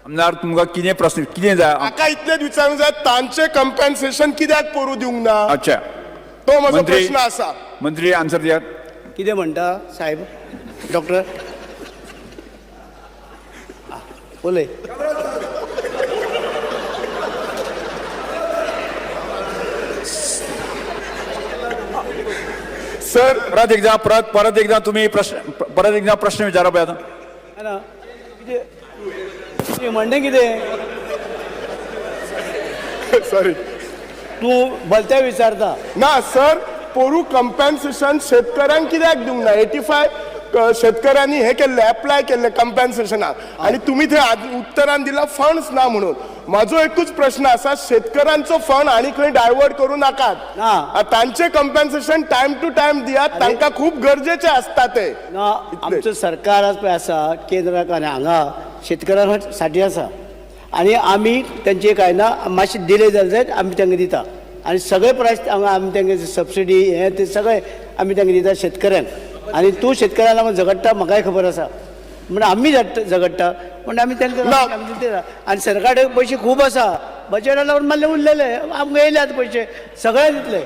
आमदार तुमकां कितें प्रश्न कितें जाय? म्हाका इतलेच विचारूंक जाय तांचे कंपेन्सेशन कित्याक पडूं दिवंक ना अच्छा तो म्हजो मंत्री प्रश्न आसा. मंत्री आन्सर दियात. कितें म्हणटा साहेब डॉक्टर उलय. सर परत एकदा तुम्ही प्रश्न विचारा पळय आतां. ना कितें म्हणणें कितें सॉरी तूं भलत्या विचारता. ना सर पोरू कंपेन्सेशन शेतकऱ्यांक कित्याक दिवंक ना 85 शेतकऱ्यांनी हे केल्ले अप्लाय केल्ले कंपेन्सेशनाक आनी तुमी थंय उत्तरान दिला फंड्स ना म्हणून. म्हाजो एकूच प्रश्न आसा शेतकऱ्यांचो फंड आनी खंय डायवर्ट करूं नाकात. ना. तांचे कंपेन्सेशन टायम टू टायम दियात तांकां खूब गरजेचे आसता ते. ना आमचो सरकार आज पळय आसा केंद्राक आनी हांगा शेतकऱ्यां साठी आसा आनी आमी तेंचे कांय ना मातशें डिले जालें जायत आमी तांकां दिता आनी सगळे प्रायस हांगा आमी तांकां सबसिडी हे ते सगळे आमी तांकां दिता शेतकऱ्यांक. आनी तूं शेतकऱ्यां लागून झगडटा म्हाकाय खबर आसा म्हण आमी झगडटा म्हण आमी तांकां दिता. आनी सरकाराक पयशे खूब आसा बजेटा लागून मारले उरलेले आमकां येयले आतां पयशे सगळे दितले.